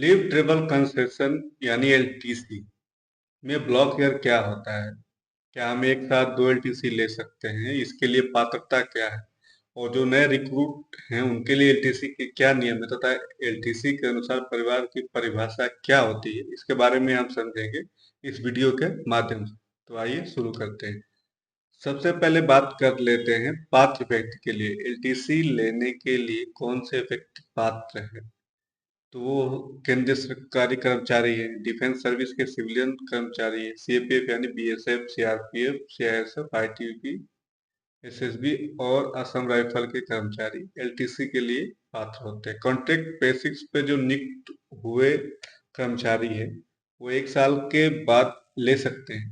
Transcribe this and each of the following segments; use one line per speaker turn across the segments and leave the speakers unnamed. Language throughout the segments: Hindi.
लीव ट्रेबल कंसेशन यानी एलटीसी में ब्लॉक ईयर क्या होता है? क्या हम एक साथ दो एलटीसी ले सकते हैं? इसके लिए पात्रता क्या है? और जो नए रिक्रूट हैं उनके लिए एलटीसी के क्या नियम है तथा एलटीसी के अनुसार परिवार की परिभाषा क्या होती है, इसके बारे में हम समझेंगे इस वीडियो के माध्यम से। तो आइए शुरू करते हैं। सबसे पहले बात कर लेते हैं पात्र व्यक्ति के लिए एलटीसी लेने के लिए कौन से व्यक्ति पात्र हैं। तो वो केंद्रीय सरकारी कर्मचारी है, डिफेंस सर्विस के सिविलियन कर्मचारी है, सीएपीएफ यानी BSF, CRPF, CISF, ITBP, SSB और असम राइफल के कर्मचारी एलटीसी के लिए पात्र होते हैं। कॉन्ट्रैक्ट बेसिक्स पे जो नियुक्त हुए कर्मचारी है वो एक साल के बाद ले सकते हैं।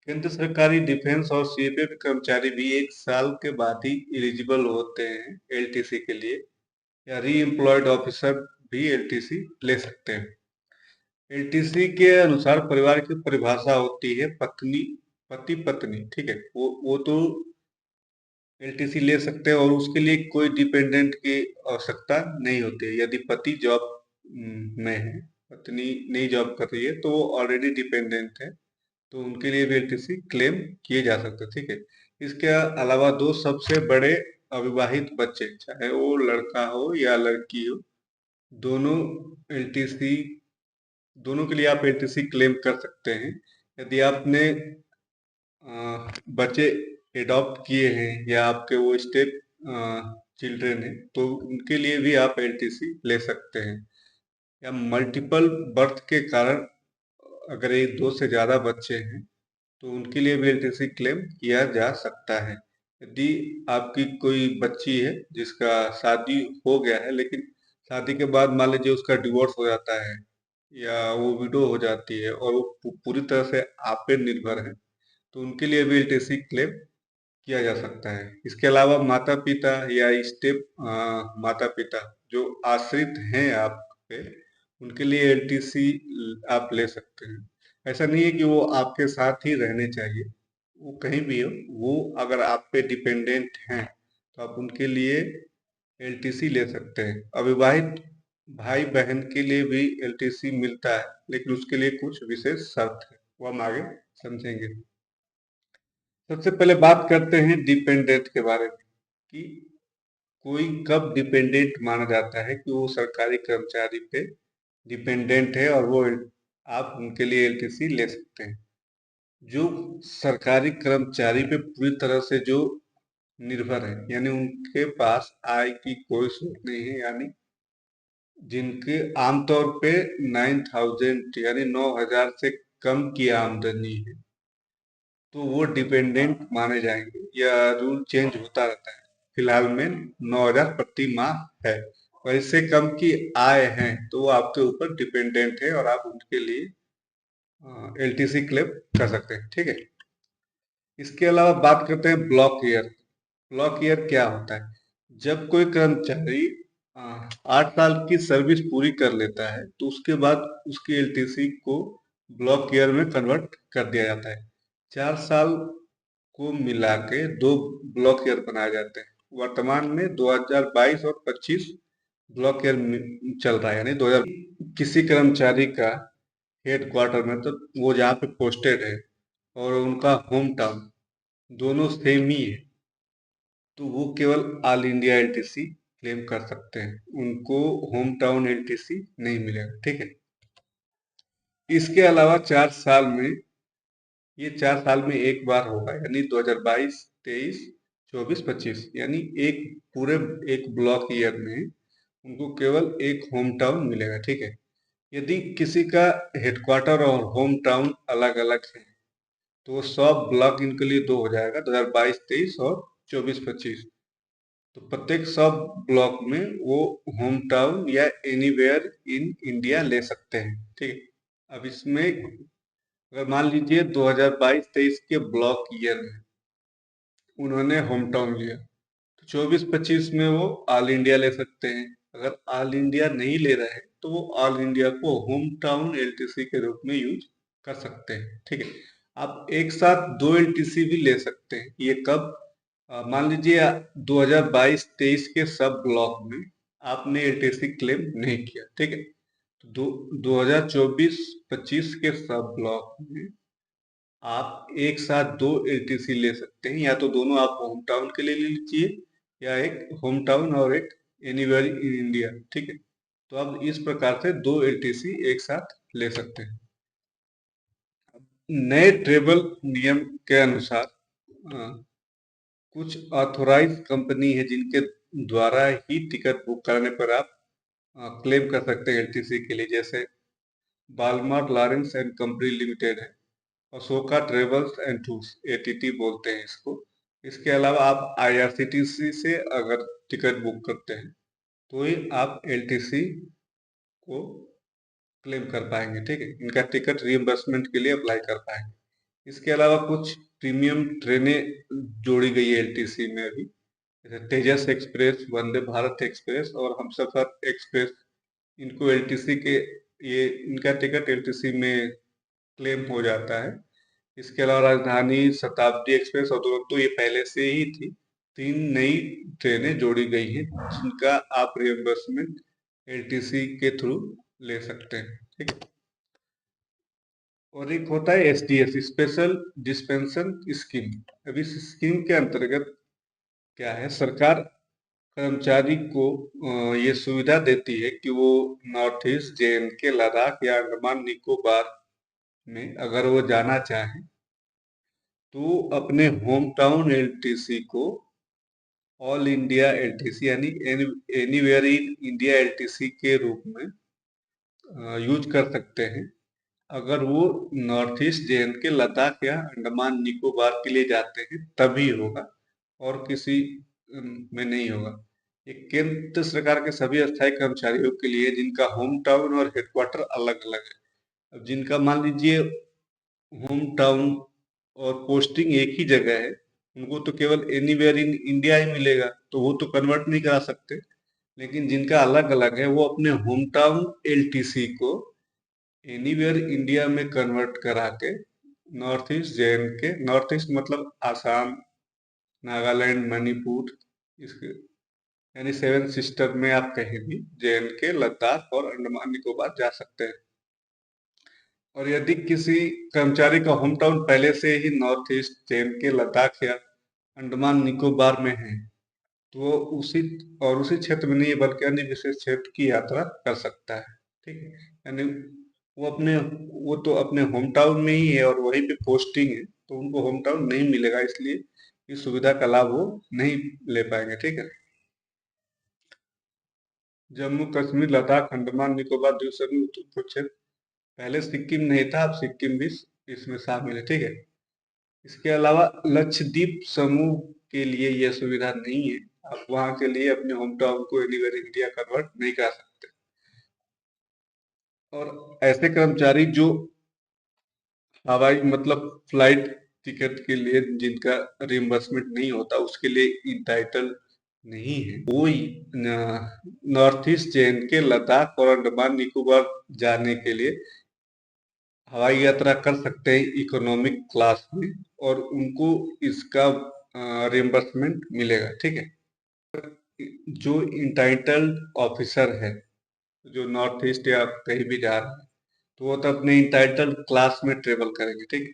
केंद्र सरकारी डिफेंस और सीएपीएफ कर्मचारी भी एक साल के बाद ही एलिजिबल होते हैं एलटीसी के लिए, या री एम्प्लॉयड ऑफिसर भी एलटीसी ले सकते हैं। एलटीसी के अनुसार परिवार की परिभाषा होती है पत्नी, पति पत्नी, ठीक है। वो तो एलटीसी ले सकते हैं और उसके लिए कोई डिपेंडेंट की आवश्यकता नहीं होती है। यदि पति जॉब में है, पत्नी नहीं जॉब कर रही है, तो वो ऑलरेडी डिपेंडेंट है, तो उनके लिए भी एलटीसी क्लेम किए जा सकते हैं, ठीक है। इसके अलावा दो सबसे बड़े अविवाहित बच्चे, चाहे वो लड़का हो या लड़की हो, दोनों एलटीसी दोनों के लिए आप एलटीसी क्लेम कर सकते हैं। यदि आपने बच्चे एडॉप्ट किए हैं या आपके वो स्टेप चिल्ड्रन हैं, तो उनके लिए भी आप एलटीसी ले सकते हैं। या मल्टीपल बर्थ के कारण अगर एक दो से ज़्यादा बच्चे हैं तो उनके लिए भी एलटीसी क्लेम किया जा सकता है। यदि आपकी कोई बच्ची है जिसका शादी हो गया है, लेकिन शादी के बाद मान लीजिए उसका डिवोर्स हो जाता है या वो विडो हो जाती है और वो पूरी तरह से आप पे निर्भर है, तो उनके लिए भी एलटीसी क्लेम किया जा सकता है। इसके अलावा माता पिता या स्टेप माता पिता जो आश्रित हैं आप पे, उनके लिए एलटीसी आप ले सकते हैं। ऐसा नहीं है कि वो आपके साथ ही रहने चाहिए, वो कहीं भी हो, वो अगर आप पे डिपेंडेंट हैं तो आप उनके लिए एलटीसी ले सकते हैं। अविवाहित भाई बहन के लिए भी एलटीसी मिलता है, लेकिन उसके लिए कुछ विशेष शर्त है, वो हम आगे समझेंगे। सबसे पहले बात करते हैं डिपेंडेंट के बारे में कि कोई कब डिपेंडेंट माना जाता है कि वो सरकारी कर्मचारी पे डिपेंडेंट है और वो आप उनके लिए एलटीसी ले सकते हैं। जो सरकारी कर्मचारी पे पूरी तरह से जो निर्भर है, यानी उनके पास आय की कोई स्रोत नहीं है, यानी जिनके आमतौर पे 9,000 यानी 9,000 से कम की आमदनी है, तो वो डिपेंडेंट माने जाएंगे। यह रूल चेंज होता रहता है। फिलहाल में 9,000 प्रति माह है, और इससे कम की आय है तो वो आपके ऊपर डिपेंडेंट है और आप उनके लिए एलटीसी क्लेम कर सकते हैं, ठीक है। इसके अलावा बात करते हैं ब्लॉक ईयर। ब्लॉक ईयर क्या होता है? जब कोई कर्मचारी 8 साल की सर्विस पूरी कर लेता है तो उसके बाद उसकी एलटीसी को ब्लॉक ईयर में कन्वर्ट कर दिया जाता है। 4 साल को मिला के दो ब्लॉक ईयर बनाए जाते हैं। वर्तमान में 2022 और 25 ब्लॉक ईयर चल रहा है, यानी 2000 किसी कर्मचारी का हेड क्वार्टर में, तो वो जहाँ पे पोस्टेड है और उनका होम टाउन दोनों सेम ही है, तो वो केवल ऑल इंडिया एलटीसी क्लेम कर सकते हैं, उनको होम टाउन एलटीसी नहीं मिलेगा, ठीक है। इसके अलावा 4 साल में, ये 4 साल में एक बार होगा, यानी 2022, 23, 24, 25, यानी एक पूरे एक ब्लॉक ईयर में उनको केवल एक होम टाउन मिलेगा, ठीक है। यदि किसी का हेडक्वार्टर और होम टाउन अलग अलग है तो सब ब्लॉक इनके लिए दो हो जाएगा, 2022, 23 और 24, 25। तो प्रत्येक सब ब्लॉक में वो होम टाउन या एनीवेयर इन इंडिया ले सकते हैं, ठीक है। अब इसमें अगर मान लीजिए 2022-23 के ब्लॉक ईयर में उन्होंने होम टाउन लिया, तो 24-25 में वो ऑल इंडिया ले सकते हैं। अगर ऑल इंडिया नहीं ले रहे हैं तो वो ऑल इंडिया को होम टाउन एलटीसी के रूप में यूज कर सकते हैं, ठीक है। आप एक साथ दो एलटीसी भी ले सकते हैं। ये कब? मान लीजिए 2022-23 के सब ब्लॉक में आपने एलटीसी क्लेम नहीं किया, ठीक है, दो 2024-25 के सब ब्लॉक में आप एक साथ दो एलटीसी ले सकते हैं, या तो दोनों आप होम टाउन के लिए ले लीजिए, या एक होम टाउन और एक एनीवेयर इन इंडिया, ठीक है। तो आप इस प्रकार से दो एलटीसी एक साथ ले सकते हैं। नए ट्रेवल नियम के अनुसार कुछ ऑथोराइज कंपनी है जिनके द्वारा ही टिकट बुक करने पर आप क्लेम कर सकते हैं एलटीसी के लिए, जैसे बालमार लॉरेंस एंड कंपनी लिमिटेड है, Ashoka travels and tours, ATT बोलते हैं इसको। इसके अलावा आप आईआरसीटीसी से अगर टिकट बुक करते हैं तो ही आप एलटीसी को क्लेम कर पाएंगे, ठीक है। इनका टिकट रिइंबर्समेंट के लिए अप्लाई कर पाएंगे। इसके अलावा कुछ प्रीमियम ट्रेनें जोड़ी गई है एलटीसी में अभी, जैसे तेजस एक्सप्रेस, वंदे भारत एक्सप्रेस और हमसफर एक्सप्रेस। इनको एलटीसी के ये इनका टिकट एलटीसी में क्लेम हो जाता है। इसके अलावा राजधानी, शताब्दी एक्सप्रेस और दुरंतो ये पहले से ही थी। 3 नई ट्रेनें जोड़ी गई हैं जिनका आप रिइंबर्समेंट एलटीसी के थ्रू ले सकते हैं, ठीक है। और एक होता है एसडीएस, स्पेशल डिस्पेंशन स्कीम। अब इस स्कीम के अंतर्गत क्या है, सरकार कर्मचारी को ये सुविधा देती है कि वो नॉर्थ ईस्ट, जेएनके, लद्दाख या अंडमान निकोबार में अगर वो जाना चाहें तो अपने होम टाउन एलटीसी को ऑल इंडिया एलटीसी यानी एनीवेयर इन इंडिया एलटीसी के रूप में यूज कर सकते हैं। अगर वो नॉर्थ ईस्ट, जेएनके, लद्दाख या अंडमान निकोबार के लिए जाते हैं तभी होगा, और किसी में नहीं होगा। ये केंद्र सरकार के सभी अस्थायी कर्मचारियों के लिए जिनका होम टाउन और हेडक्वार्टर अलग अलग है। अब जिनका मान लीजिए होम टाउन और पोस्टिंग एक ही जगह है, उनको तो केवल एनीवेयर इन इंडिया ही मिलेगा, तो वो तो कन्वर्ट नहीं करा सकते। लेकिन जिनका अलग अलग है वो अपने होम टाउन एलटीसी को एनीवेयर इंडिया में कन्वर्ट करा के north east, JNK, north east मतलब आसाम, नागालैंड, मणिपुर, इसके यानी सेवन सिस्टर में आप कहीं भी जेएनके, लद्दाख और अंडमान निकोबार जा सकते हैं। और यदि किसी कर्मचारी का होम टाउन पहले से ही नॉर्थ ईस्ट, जेएनके, लद्दाख या अंडमान निकोबार में है तो वो उसी क्षेत्र में नहीं बल्कि अन्य विशेष क्षेत्र की यात्रा कर सकता है, ठीक है। यानी वो तो अपने होम टाउन में ही है और वहीं पे पोस्टिंग है, तो उनको होम टाउन नहीं मिलेगा, इसलिए इस सुविधा का लाभ वो नहीं ले पाएंगे, ठीक है। जम्मू कश्मीर, लद्दाख, अंडमान निकोबार द्वीप समूह उत्तर क्षेत्र, पहले सिक्किम नहीं था, अब सिक्किम भी इसमें शामिल है, ठीक है। इसके अलावा लक्षद्वीप समूह के लिए यह सुविधा नहीं है, आप वहां के लिए अपने होम टाउन को एनीवेयर इंडिया कन्वर्ट नहीं करा सकते। और ऐसे कर्मचारी जो हवाई मतलब फ्लाइट टिकट के लिए जिनका रिइंबर्समेंट नहीं होता, उसके लिए इंटाइटल नहीं है, वो नॉर्थ ईस्ट, जेएनके, लद्दाख और अंडमान निकोबार जाने के लिए हवाई यात्रा कर सकते हैं इकोनॉमिक क्लास में, और उनको इसका रिइंबर्समेंट मिलेगा, ठीक है। जो इंटाइटल्ड ऑफिसर है जो नॉर्थ ईस्ट या कहीं भी जा रहा है तो वो तो अपने इंटाइटल्ड क्लास में ट्रेवल करेंगे, ठीक है।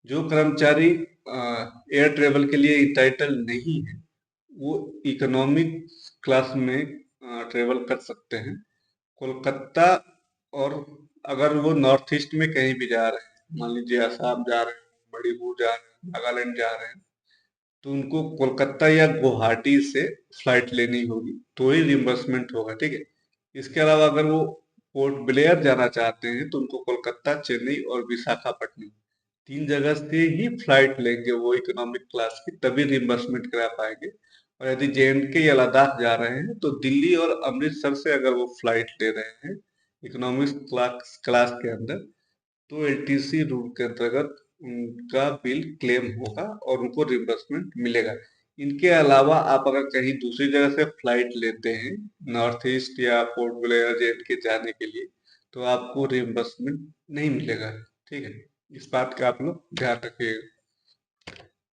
जो कर्मचारी एयर ट्रेवल के लिए इंटाइटल नहीं है वो इकोनॉमिक क्लास में ट्रेवल कर सकते हैं। कोलकाता, और अगर वो नॉर्थ ईस्ट में कहीं भी जा रहे हैं, मान लीजिए असम जा रहे हैं, मणिपुर जा रहे हैं, नागालैंड जा रहे हैं, तो उनको कोलकाता या गुवाहाटी से फ्लाइट लेनी होगी तो ही रिम्बर्समेंट होगा, ठीक है। इसके अलावा अगर वो पोर्ट ब्लेयर जाना चाहते हैं तो उनको कोलकाता, चेन्नई और विशाखापट्टनम 3 जगह से ही फ्लाइट लेंगे वो इकोनॉमिक क्लास की, तभी रिम्बर्समेंट करा पाएंगे। और यदि जेएनके या लद्दाख जा रहे हैं तो दिल्ली और अमृतसर से अगर वो फ्लाइट ले रहे हैं इकोनॉमिक क्लास के अंदर, तो एलटीसी रूल के अंतर्गत उनका बिल क्लेम होगा और उनको रिम्बर्समेंट मिलेगा। इनके अलावा आप अगर कहीं दूसरी जगह से फ्लाइट लेते हैं नॉर्थ ईस्ट या पोर्ट ब्लेयर, जेएनके जाने के लिए, तो आपको रिम्बर्समेंट नहीं मिलेगा, ठीक है। इस बात का आप लोग ध्यान रखिएगा।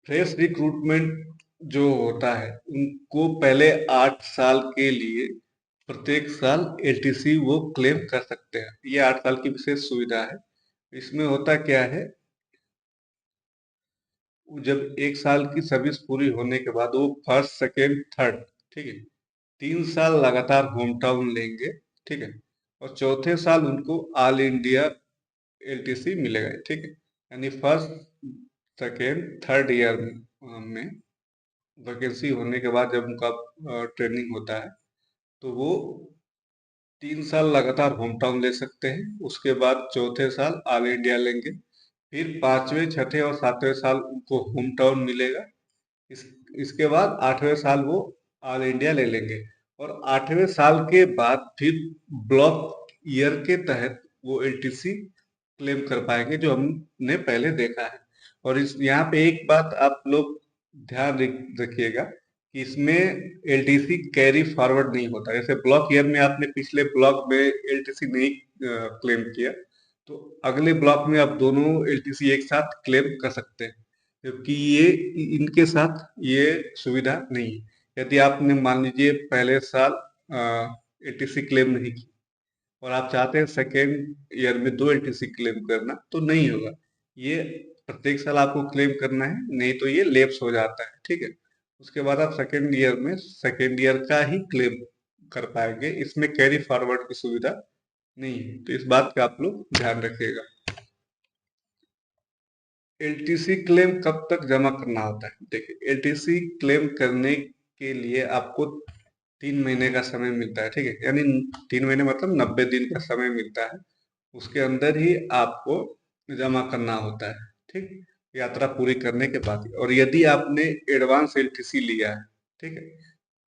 फ्रेश रिक्रूटमेंट जो होता है उनको पहले 8 साल के लिए प्रत्येक साल एलटीसी वो क्लेम कर सकते हैं। ये 8 साल की विशेष सुविधा है। इसमें होता क्या है, जब 1 साल की सर्विस पूरी होने के बाद वो फर्स्ट, सेकंड, थर्ड, ठीक है, 3 साल लगातार होम टाउन लेंगे, ठीक है, और चौथे साल उनको ऑल इंडिया एलटीसी मिलेगा, ठीक है। यानी फर्स्ट, सेकंड, थर्ड ईयर में वैकेंसी होने के बाद जब उनका ट्रेनिंग होता है तो वो 3 साल लगातार होम टाउन ले सकते हैं। उसके बाद चौथे साल ऑल इंडिया लेंगे। फिर 5वें, छठे और 7वें साल उनको होम टाउन मिलेगा। इस इसके बाद 8वें साल वो ऑल इंडिया ले लेंगे, और 8वें साल के बाद फिर ब्लॉक ईयर के तहत वो एलटीसी क्लेम कर पाएंगे, जो हमने पहले देखा है। और इस यहाँ पे एक बात आप लोग ध्यान रखिएगा कि इसमें एलटीसी कैरी फॉरवर्ड नहीं होता। जैसे ब्लॉक ईयर में आपने पिछले ब्लॉक में एलटीसी नहीं क्लेम किया, तो अगले ब्लॉक में आप दोनों एलटीसी एक साथ क्लेम कर सकते हैं, क्योंकि ये इनके साथ ये सुविधा नहीं है। यदि आपने मान लीजिए पहले साल एलटीसी क्लेम नहीं की और आप चाहते हैं सेकेंड ईयर में 2 एलटीसी क्लेम करना, तो नहीं होगा। ये प्रत्येक साल आपको क्लेम करना है, नहीं तो ये लैप्स हो जाता है, ठीक है। उसके बाद आप सेकेंड ईयर में सेकेंड ईयर का ही क्लेम कर पाएंगे। इसमें कैरी फॉरवर्ड की सुविधा नहीं है, तो इस बात का आप लोग ध्यान रखिएगा। एलटीसी क्लेम कब तक जमा करना होता है? देखिए, एलटीसी क्लेम करने के लिए आपको 3 महीने का समय मिलता है, ठीक है। यानी 3 महीने मतलब 90 दिन का समय मिलता है। उसके अंदर ही आपको जमा करना होता है, ठीक, यात्रा पूरी करने के बाद ही। और यदि आपने एडवांस एलटीसी लिया है, ठीक है,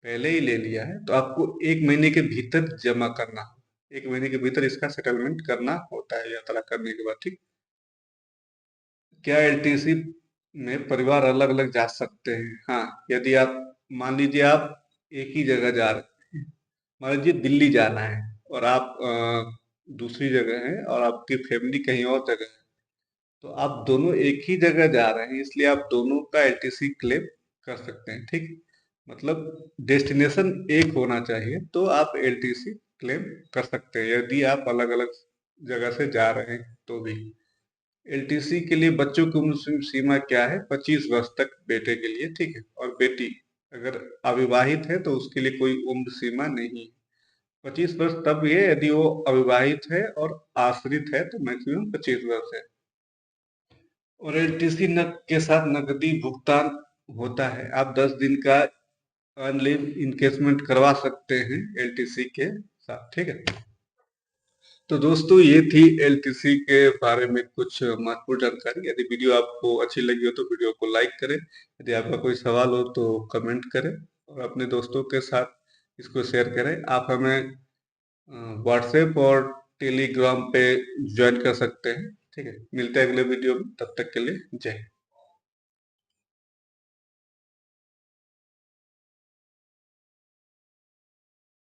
पहले ही ले लिया है, तो आपको 1 महीने के भीतर जमा करना, 1 महीने के भीतर इसका सेटलमेंट करना होता है यात्रा करने के बाद, ठीक। क्या एलटीसी में परिवार अलग अलग जा सकते हैं? हाँ, यदि आप मान लीजिए आप एक ही जगह जा रहे हैं, मान लीजिए दिल्ली जाना है और आप दूसरी जगह हैं और आपकी फैमिली कहीं और जगह है, तो आप दोनों एक ही जगह जा रहे हैं, इसलिए आप दोनों का एलटीसी क्लेम कर सकते हैं, ठीक। मतलब डेस्टिनेशन एक होना चाहिए तो आप एलटीसी क्लेम कर सकते हैं, यदि आप अलग अलग जगह से जा रहे हैं तो भी। एलटीसी के लिए बच्चों की उम्र सीमा क्या है? 25 वर्ष तक बेटे के लिए, ठीक है, और बेटी अगर अविवाहित है तो उसके लिए कोई उम्र सीमा नहीं। 25 वर्ष तब ये यदि वो अविवाहित है और आश्रित है तो मैक्सिमम 25 वर्ष है। और एलटीसी के साथ नकदी भुगतान होता है। आप 10 दिन का लीव इनकेसमेंट करवा सकते हैं एलटीसी के साथ, ठीक है। तो दोस्तों, ये थी एलटीसी के बारे में कुछ महत्वपूर्ण जानकारी। यदि वीडियो आपको अच्छी लगी हो तो वीडियो को लाइक करें। यदि आपका कोई सवाल हो तो कमेंट करें और अपने दोस्तों के साथ इसको शेयर करें। आप हमें व्हाट्सएप और टेलीग्राम पे ज्वाइन कर सकते हैं, ठीक है। मिलते हैं अगले वीडियो में, तब तक के लिए जय हिंद।